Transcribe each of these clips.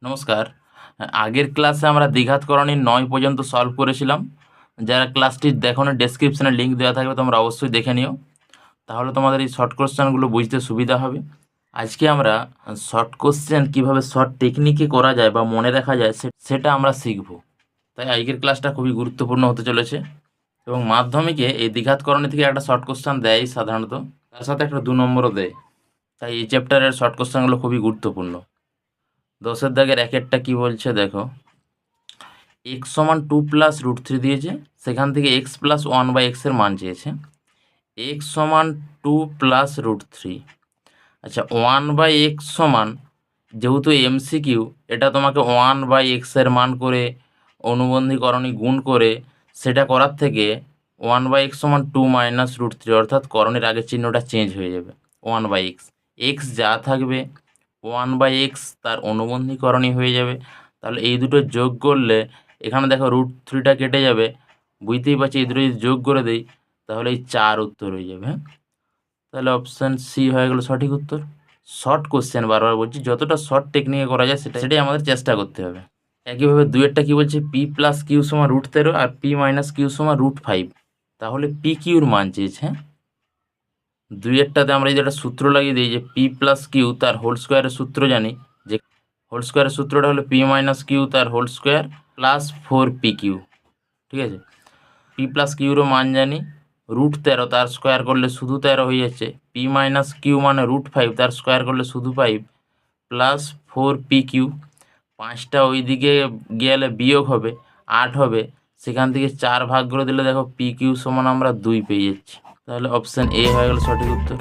নমস্কার। আগের ক্লাসে আমরা দ্বিঘাতকরণী ৯ পর্যন্ত সলভ করেছিলাম। যারা ক্লাসটি দেখোনি ডেসক্রিপশনে লিঙ্ক দেওয়া থাকবে, তোমরা অবশ্যই দেখে নিও। তাহলে তোমাদের এই শর্ট কোশ্চেনগুলো বুঝতে সুবিধা হবে। আজকে আমরা শর্ট কোশ্চেন কীভাবে শর্ট টেকনিকে করা যায় বা মনে রাখা যায় সেটা আমরা শিখব। তাই আজকের ক্লাসটা খুবই গুরুত্বপূর্ণ হতে চলেছে। এবং মাধ্যমিকে এই দ্বিঘাতকরণী থেকে একটা শর্ট কোশ্চেন দেয় সাধারণত, তার সাথে একটা 2 নম্বরও দেয়। তাই এই চ্যাপ্টারের শর্ট কোশ্চেনগুলো খুবই গুরুত্বপূর্ণ। 10-এর দাগের 1-এরটা কী বলছে দেখো। x সমান 2 প্লাস রুট 3 দিয়েছে, সেখান থেকে x প্লাস 1/x এর মান চেয়েছে। x সমান 2 প্লাস রুট 3। আচ্ছা, 1/x সমান, যেহেতু এমসিকিউ, এটা তোমাকে 1/x এর মান করে অনুবন্ধীকরণী গুণ করে সেটা করার থেকে 1/x সমান 2 মাইনাস রুট 3, অর্থাৎ করণীর আগের চিহ্নটা চেঞ্জ হয়ে যাবে। 1/x, x যা থাকবে 1/x তার অনুবন্ধীকরণী হয়ে যাবে। তাহলে এই দুটো যোগ করলে এখানে দেখো রুট 3টা কেটে যাবে, বুঝতেই পারছি। এই দুটো যদি যোগ করে দিই তাহলে এই 4 উত্তর হয়ে যাবে। হ্যাঁ, তাহলে অপশান সি হয়ে গেল সঠিক উত্তর। শর্ট কোশ্চেন, বারবার বলছি, যতটা শর্ট টেকনিকে করা যায় সেটাই আমাদের চেষ্টা করতে হবে। একইভাবে 2-এরটা কী বলছে, পি প্লাস কিউ সমান রুট 13 আর পি মাইনাস কিউ সমান রুট 5। তাহলে পি কিউর মান চেয়েছে। হ্যাঁ, 2-এরটাতে আমরা যদি একটা সূত্র লাগিয়ে দিই যে পি প্লাস কিউ তার হোল স্কোয়ারের সূত্র জানি, যে হোল স্কোয়ারের সূত্রটা হলো পি মাইনাস কিউ তার whole square plus 4 P Q. ঠিক আছে, পি প্লাস কিউরও মান জানি, রুট 13 তার স্কোয়ার করলে শুধু 13 হয়ে যাচ্ছে। পি মাইনাস কিউ মানে রুট 5, তার স্কোয়ার করলে শুধু 5 প্লাস 4 পি কিউ। 5টা ওই দিকে গেলে বিয়োগ হবে, 8 হবে। সেখান থেকে 4 ভাগ করে দিলে দেখো পি কিউ সমান আমরা 2 পেয়ে যাচ্ছি। তাহলে অপশান এ হয়ে গেল সঠিক উত্তর।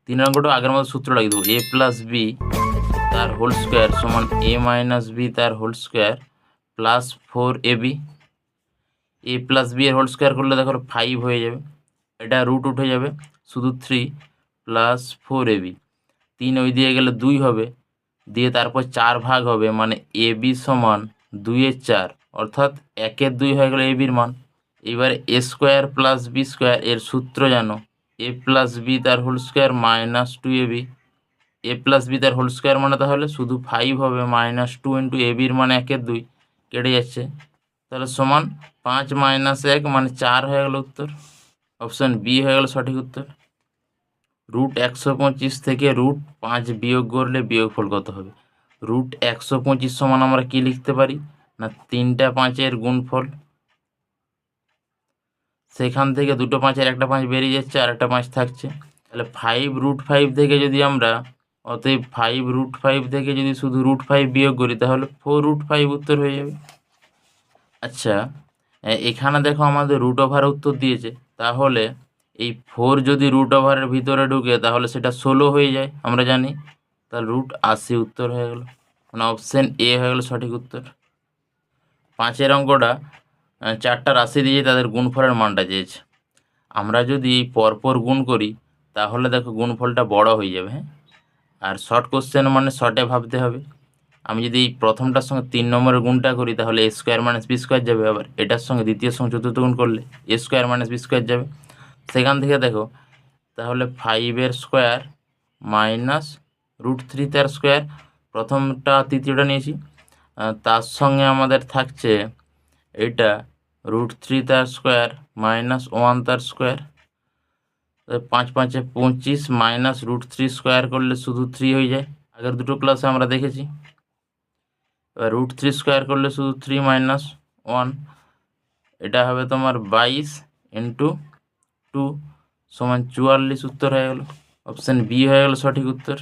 3 নম্বরটা আগের মতো সূত্র লাগিয়ে দেবো, এ প্লাস বি তার হোল স্কোয়ার সমান এ মাইনাস বি তার হোল স্কোয়ার প্লাস 4ab। এ প্লাস বি এর হোল স্কোয়ার করলে দেখো 5 হয়ে যাবে, এটা রুট উঠে যাবে, শুধু 3 প্লাস 4ab। 3 ওই দিয়ে গেলে 2 হবে, দিয়ে তারপর 4 ভাগ হবে, মানে এ বি সমান 2/4, অর্থাৎ 1/2 হয়ে গেল এ বির মান। এবার এ স্কোয়ার প্লাস বি স্কোয়ার এর সূত্র জানো, এ প্লাস বি তার হোল স্কোয়ার মাইনাস 2ab। এ প্লাস বি তার হোল স্কোয়ার মানে তাহলে শুধু 5 হবে, মাইনাস 2 ইন্টু এ বির মানে 1/2 কেটে যাচ্ছে, তাহলে সমান 5 মাইনাস 1 মানে 4 হয়ে গেল উত্তর। অপশান বি হয়ে গেল সঠিক উত্তর। রুট 125 থেকে রুট 5 বিয়োগ করলে বিয়োগফল কত হবে? রুট 125 সমান আমরা কি লিখতে পারি না, 3টা 5-এর গুণফল। সেখান থেকে দুটো 5-এর একটা 5 বেরিয়ে যাচ্ছে আর একটা 5 থাকছে। তাহলে 5√5 থেকে যদি আমরা, অতএব 5√5 থেকে যদি শুধু √5 বিয়োগ করি তাহলে 4√5 উত্তর হয়ে যাবে। আচ্ছা, এখানে দেখো আমাদের রুট ওভার উত্তর দিয়েছে, তাহলে এই 4 যদি রুট ওভারের ভিতরে ঢুকে তাহলে সেটা 16 হয়ে যায় আমরা জানি। তাহলে √80 উত্তর হয়ে গেল, মানে অপশান এ হয়ে গেল সঠিক উত্তর। 5-এর অঙ্কটা 4টা রাশি দিয়ে তাদের গুণফলের মানটা চেয়েছে। আমরা যদি পরপর গুণ করি তাহলে দেখো গুণফলটা বড় হয়ে যাবে। হ্যাঁ, আর শর্ট কোশ্চেন মানে শর্টে ভাবতে হবে। আমি যদি এই প্রথমটার সঙ্গে 3 নম্বরের গুণটা করি তাহলে এ স্কোয়ার মাইনাস বি স্কোয়ার যাবে, আবার এটার সঙ্গে দ্বিতীয় সঙ্গে চতুর্থ গুণ করলে এ স্কোয়ার মাইনাস বি স্কোয়ার যাবে। সেখান থেকে দেখো তাহলে 5-এর স্কোয়ার মাইনাস √3 তার স্কোয়ার, প্রথমটা তৃতীয়টা নিয়েছি, তার সঙ্গে আমাদের থাকছে এটা √3 তার স্কোয়ার মাইনাস 1 তার স্কোয়ার। 5 5 25 মাইনাস √3 স্কোয়ার করলে শুধু 3 হয়ে যায়, আগের দুটো ক্লাসে আমরা দেখেছি। এবার √3 স্কোয়ার করলে শুধু 3 মাইনাস 1, এটা হবে তোমার 22 ইন্টু 2 সমান 44 উত্তর হয়ে গেল। অপশান বি হয়ে গেল সঠিক উত্তর।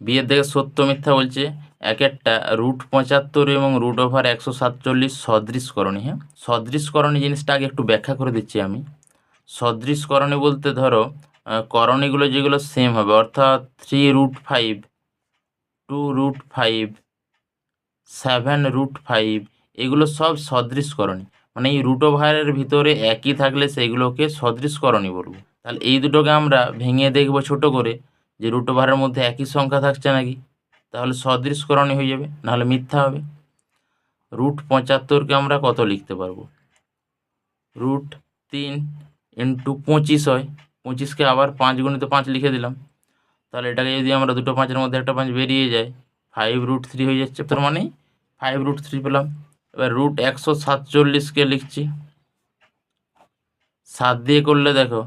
বি এর দিকে সত্য মিথ্যা বলছে, এক একটা √75 এবং √147 সদৃশকরণী। হ্যাঁ, সদৃশকরণী জিনিসটা আগে একটু ব্যাখ্যা করে দিচ্ছি আমি। সদৃশকরণী বলতে ধরো করণীগুলো যেগুলো সেম হবে, অর্থাৎ 3√5, 2√5, 7√5, এগুলো সব সদৃশকরণী। মানে এই রুট ওভারের ভিতরে একই থাকলে সেগুলোকে সদৃশকরণী বলবো। তাহলে এই দুটোকে আমরা ভেঙে দেখব ছোট করে যে রুট ওভারের মধ্যে একই সংখ্যা থাকছে নাকি, তাহলে সদৃশকরণী হয়ে যাবে, নাহলে মিথ্যা হবে। √75কে আমরা কত লিখতে পারবো, √3 ইন্টু 25 হয়, 25কে আবার 5 × 5 লিখে দিলাম। তাহলে এটাকে যদি আমরা দুটো 5-এর মধ্যে একটা 5 বেরিয়ে যায়, 5√3 হয়ে যাচ্ছে, তার মানে 5√3 পেলাম। এবার √147কে লিখছি, 7 দিয়ে করলে দেখো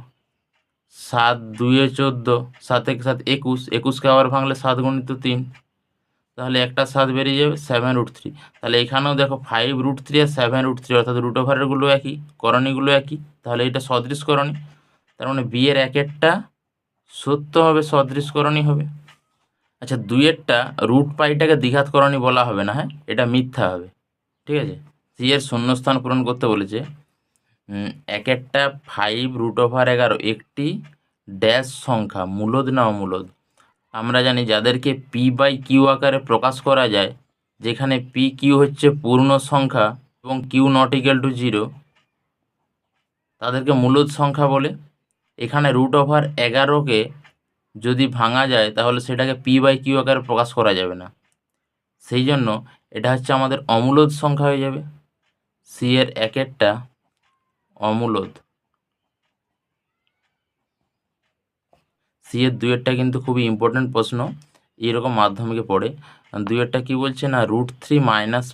7 2 14, 7 1 7 21, 21কে আবার ভাঙলে 7 × 3, তাহলে একটা 7 বেরিয়ে যাবে, 7√3। তাহলে এখানেও দেখো 5√3 আর 7√3, অর্থাৎ রুট ওভারেরগুলো একই, করণীগুলো একই, তাহলে এটা সদৃশ করণী। তার মানে বি এর একেরটা সত্য হবে, সদৃশ করণী হবে। আচ্ছা, দুইয়েরটা রুট পাইটাকে দ্বিঘাত করণী বলা হবে না, হ্যাঁ, এটা মিথ্যা হবে, ঠিক আছে। সি এর শূন্যস্থান পূরণ করতে বলেছে। একেরটা 5√11 একটি ড্যাশ সংখ্যা, মূলদ না অমূলদ। আমরা জানি যাদেরকে p/q আকারে প্রকাশ করা যায়, যেখানে p/q হচ্ছে পূর্ণ সংখ্যা এবং q ≠ 0, তাদেরকে মূলদ সংখ্যা বলে। এখানে √11কে যদি ভাঙা যায় তাহলে সেটাকে p/q আকারে প্রকাশ করা যাবে না, সেই জন্য এটা হচ্ছে আমাদের অমূলদ সংখ্যা হয়ে যাবে। সি এর একেরটা অমূলদ। সি এর দুইয়েরটা কিন্তু খুবই ইম্পর্ট্যান্ট প্রশ্ন, এরকম মাধ্যমিকে পড়ে। দুইয়েরটা কি বলছে না, √3 - 5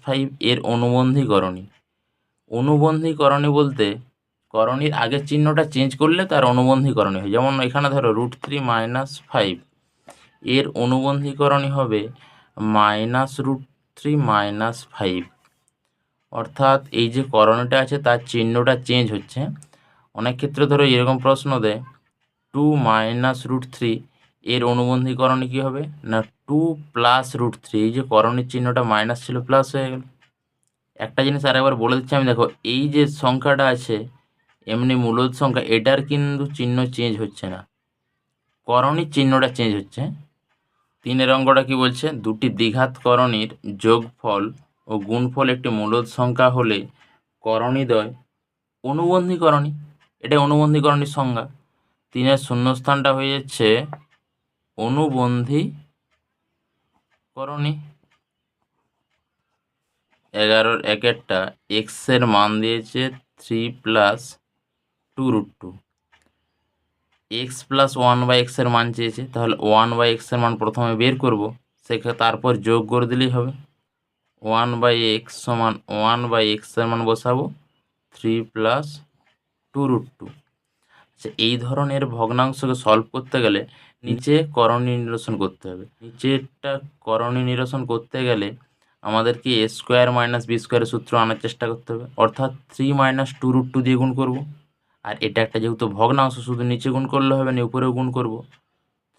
এর অনুবন্ধী করণী। অনুবন্ধী করণী বলতে করণীর আগের চিহ্নটা চেঞ্জ করলে তার অনুবন্ধী করণী হয়। যেমন এখানে ধরো √3 - 5 এর অনুবন্ধী করণী হবে -√3 - 5, অর্থাৎ এই যে করণীটা আছে তার চিহ্নটা চেঞ্জ হচ্ছে। অনেক ক্ষেত্রে ধরো এরকম প্রশ্ন দেয় 2 - √3 এর অনুবন্ধী করণী কী হবে না 2 + √3, এই যে করণীর চিহ্নটা মাইনাস ছিল প্লাস হয়ে গেল। একটা জিনিস আরেকবার বলে দিচ্ছি আমি, দেখো এই যে সংখ্যাটা আছে এমনি মূলদ সংখ্যা, এটার কিন্তু চিহ্ন চেঞ্জ হচ্ছে না, করণীর চিহ্নটা চেঞ্জ হচ্ছে। 3 অঙ্কটা কি বলছে, দুটি দ্বিঘাত করণীর যোগফল ও গুণফল একটি মূলদ সংখ্যা হলে করণীদ্বয় অনুবন্ধী করণী। এটা অনুবন্ধী করণীর সংজ্ঞা। 3 শূন্যস্থানটা হয়ে যাচ্ছে অনুবন্ধী করণী। 11 একেরটা এক্সের মান দিয়েছে 3 + 2√2, এক্স প্লাস 1/x এর মান চেয়েছে, তাহলে 1/x এর মান প্রথমে বের করব, সেক্ষেত্রে তারপর যোগ করে দিলেই হবে। 1/x সমান 1/x এর মান বসাবো 3 + 2√2। আচ্ছা, এই ধরনের ভগ্নাংশকে সলভ করতে গেলে নিচে করণী নিরসন করতে হবে। নিচেরটা করণী নিরসন করতে গেলে আমাদেরকে a² - b² সূত্র আনার চেষ্টা করতে হবে, অর্থাৎ 3 - 2√2 দিয়ে গুণ করব। আর এটা একটা যেহেতু ভগ্নাংশ, শুধু নিচে গুণ করলে হবে না, উপরেও গুণ করব।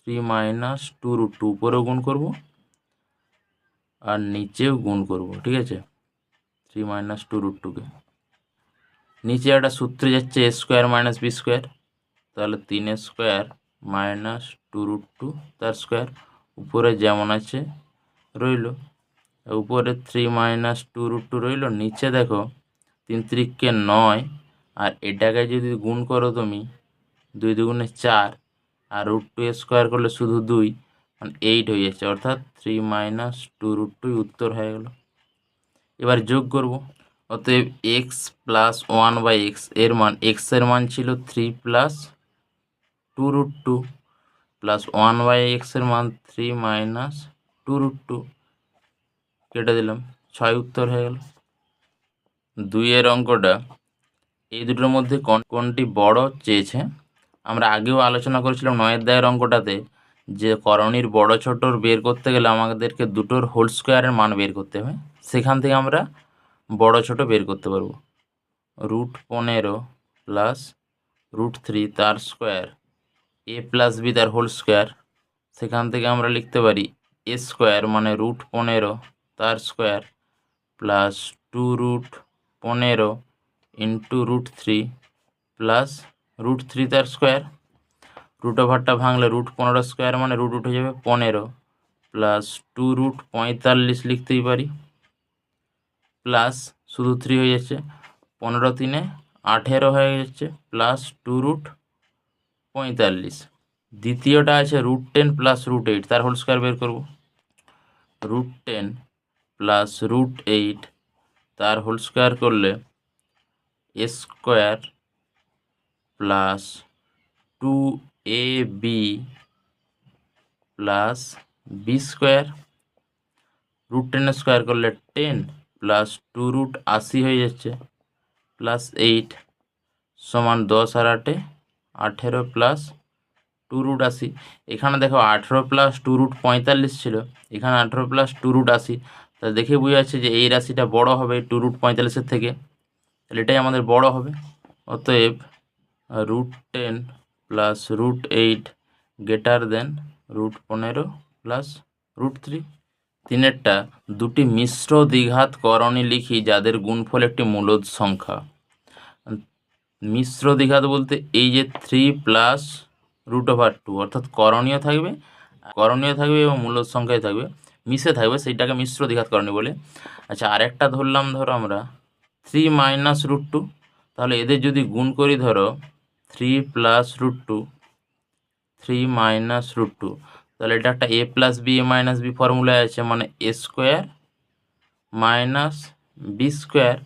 3 - 2√2 উপরেও গুণ করব আর নিচেও গুণ করব, ঠিক আছে। 3 - 2√2কে নিচে একটা সূত্রে যাচ্ছে a² - b², তাহলে 3a² - 2√2 তার স্কোয়ার, উপরে যেমন আছে রইল, উপরে 3 - 2√2 রইল, নিচে দেখো 3 × 3 = 9, আর এটাকে যদি গুণ করো তুমি 2 × 2 = 4, আর √2² করলে শুধু 2, মানে 8 হয়ে যাচ্ছে, অর্থাৎ 3 - 2√2 উত্তর হয়ে গেল। এবার যোগ করব, অতএব x + 1/x এর মান, x এর মান ছিল 3 + 2√2 প্লাস 1/x এর মান 3 - 2√2, কেটে দিলাম, 6 উত্তর হয়ে গেল। 2 অঙ্কটা এই দুটোর মধ্যে কোনটি বড় চেয়েছে। আমরা আগেও আলোচনা করেছিলাম 9 অঙ্কটাতে যে করণীর বড় ছোটোর বের করতে গেলে আমাদেরকে দুটোর হোল স্কোয়ারের মান বের করতে হবে, সেখান থেকে আমরা বড় ছোট বের করতে পারবো। √15 + √3 তার স্কোয়ার, a + b তার হোল স্কোয়ার, সেখান থেকে আমরা লিখতে পারি a² মানে √15 তার স্কোয়ার প্লাস 2√15 × √3 প্লাস √3 তার স্কোয়ার। রুট ওভারটা ভাঙলে √15² মানে রুট উঠে যাবে 15 প্লাস 2√45 লিখতেই পারি, প্লাস শুধু 3 হয়ে যাচ্ছে, 15 × 3 = 18 হয়ে যাচ্ছে, প্লাস 2√45। দ্বিতীয়টা আছে √10 + √8 তার হোল স্কোয়ার বের করব। √10 + √8 তার হোল স্কোয়ার করলে a² plus 2ab plus b² √10 square করলে 10 প্লাস 2√80 হয়ে যাচ্ছে, প্লাস 8 সমান 10 আর 8 18 প্লাস 2√80। এখানে দেখো 18 প্লাস 2√45 ছিল, এখানে 18 প্লাস 2√80, তাহলে দেখে বোঝা যাচ্ছে যে এই রাশিটা বড় হবে 2√45 থেকে, তাহলে এটাই আমাদের বড় হবে। অতএব √10 প্লাস √8 গ্রেটার দেন √15 প্লাস √3। তিনেরটা দুটি মিশ্র দ্বিঘাত করণী লিখি যাদের গুণফল একটি মূলদ সংখ্যা। মিশ্র দ্বিঘাত বলতে এই যে 3 প্লাস √2 অর্থাৎ করণীয় থাকবে এবং মূলদ সংখ্যায় থাকবে, মিশে থাকবে, সেইটাকে মিশ্র দ্বিঘাত করণী বলে। আচ্ছা, আরেকটা ধরলাম, ধরো আমরা 3 মাইনাস √2, তাহলে এদের যদি গুণ করি, ধরো 3 প্লাস √2 3 মাইনাস √2, তাহলে এটা একটা a plus B A minus B ফর্মুলায় আছে, মানে a square minus B square,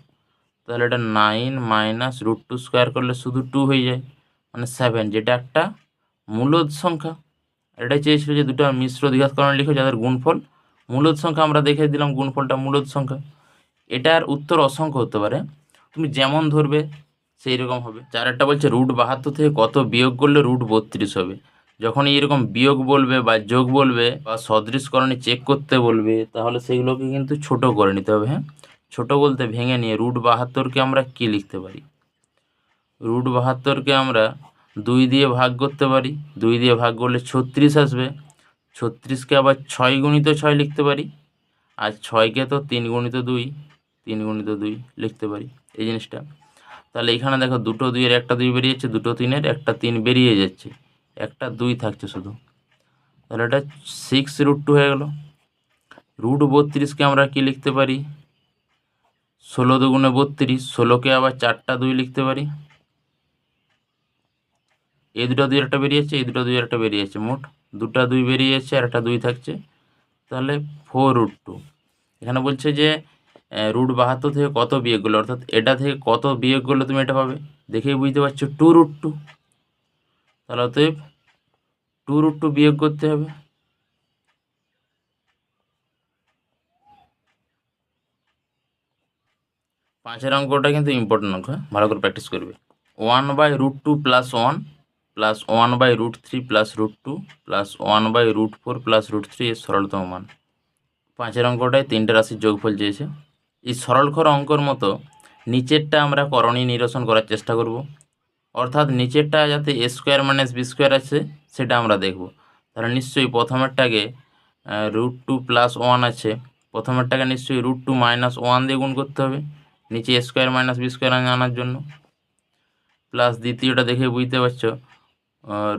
তাহলে এটা 9 মাইনাস √2 স্কোয়ার করলে শুধু 2 হয়ে যায়, মানে 7, যেটা একটা মূলদ সংখ্যা। এটাই চেয়েছিল যে দুটো মিশ্র দ্বিঘাতকরণ লিখো যাদের গুণফল মূলদ সংখ্যা, আমরা দেখে দিলাম গুণফলটা মূলদ সংখ্যা। এটার উত্তর অসংখ্য হতে পারে, তুমি যেমন ধরবে সেই রকম হবে। চারেরটা বলছে √72 থেকে কত বিয়োগ করলে √32 হবে। যখন এরকম বিয়োগ বলবে বা যোগ বলবে বা সদৃশকরণে চেক করতে বলবে, তাহলে সেগুলোকে কিন্তু ছোট করে নিতে হবে। হ্যাঁ, ছোট বলতে ভেঙে নিয়ে √72কে আমরা কি লিখতে পারি, √72কে আমরা 2 দিয়ে ভাগ করতে পারি, 2 দিয়ে ভাগ করলে 36 আসবে। 36কে আবার 6 গুণিত 6 লিখতে পারি, আর 6কে তো 3 গুণিত 2 লিখতে পারি, এই জিনিসটা। তাহলে এখানে দেখো দুটো 2-এর একটা 2 বেরিয়ে যাচ্ছে, দুটো 3-এর একটা 3 বেরিয়ে যাচ্ছে, একটা 2 থাকছে শুধু, তাহলে এটা 6√2 হয়ে গেল। √32কে আমরা কি লিখতে পারি, 16 দুগুণে 32, 16কে আবার 4টা 2 লিখতে পারি, এই দুটো 2-এর একটা বেরিয়ে যাচ্ছে, এই দুটো 2-এর একটা বেরিয়ে যাচ্ছে, মোট দুটা 2 বেরিয়ে যাচ্ছে আর একটা 2 থাকছে, তাহলে 4√2। এখানে বলছে যে √72 থেকে কত বিয়োগ করলে, অর্থাৎ এটা থেকে কত বিয়োগ করলে তুমি এটা পাবে, দেখেই বুঝতে পারছো 2√2, তাহলে অতএব 2√2 বিয়োগ করতে হবে। পাঁচের অঙ্কটা কিন্তু ইম্পর্টেন্ট অঙ্ক, ভালো করে প্র্যাকটিস করবে। 1/√2 plus 1 plus 1/√3 plus √2 plus 1/√4 plus √3 এর সরলতম মান। পাঁচের অঙ্কটায় 3টে রাশির যোগফল চেয়েছে। এই সরলক্ষর অঙ্কর মতো নিচেরটা আমরা করণী নিরসন করার চেষ্টা করব, অর্থাৎ নিচেরটা যাতে a square minus B square আছে সেটা আমরা দেখব। তাহলে নিশ্চয়ই প্রথমেরটাকে √2 প্লাস 1 আছে, প্রথমেরটাকে নিশ্চয়ই √2 মাইনাস 1 দিয়ে গুণ করতে হবে নিচে a square minus B square আনার জন্য, প্লাস দ্বিতীয়টা দেখে বুঝতে পারছো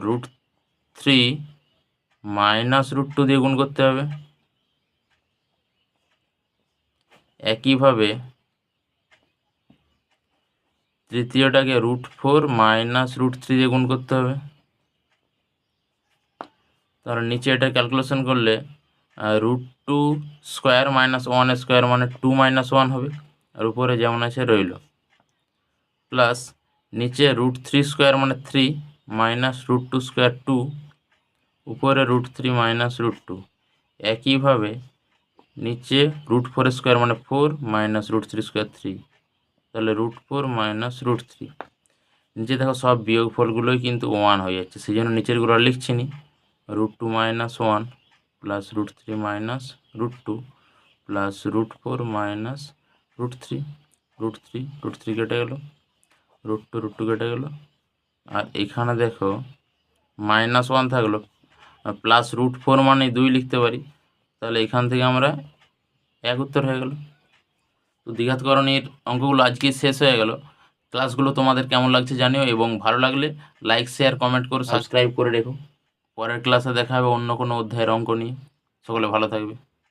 √3 মাইনাস √2 দিয়ে গুণ করতে হবে। একইভাবে তৃতীয়টাকে √4 মাইনাস √3 দিয়ে গুণ করতে হবে। তাহলে নিচে এটা ক্যালকুলেশন করলে √2 স্কোয়ার মাইনাস 1 স্কোয়ার মানে 2 মাইনাস 1 হবে, আর উপরে যেমন আছে রইল, প্লাস নিচে √3 স্কোয়ার মানে 3 মাইনাস √2 স্কোয়ার 2, উপরে √3 মাইনাস √2। একইভাবে নিচে √4 স্কোয়ার মানে 4 মাইনাস √3 স্কোয়ার 3, তাহলে √4 মাইনাস √3। নিচে দেখো সব বিয়োগ ফলগুলোই কিন্তু 1 হয়ে যাচ্ছে, সেই জন্য নিচেরগুলো আর লিখছি নি। √2 minus 1 plus √3 minus √2 plus √4 minus √3, √3 কেটে গেল, √2 কেটে গেল, আর এখানে দেখো মাইনাস 1 থাকলো, প্লাস √4 মানে 2 লিখতে পারি, তাহলে এখান থেকে আমরা এক উত্তর হয়ে গেল। তো দ্বিঘাতকরণীর অঙ্কগুলো আজকে শেষ হয়ে গেল। ক্লাসগুলো তোমাদের কেমন লাগছে জানিও, এবং ভালো লাগলে লাইক শেয়ার কমেন্ট করে সাবস্ক্রাইব করে রেখো। পরের ক্লাসে দেখা হবে অন্য কোনো অধ্যায়ের অঙ্ক নিয়ে। সকলে ভালো থাকবে।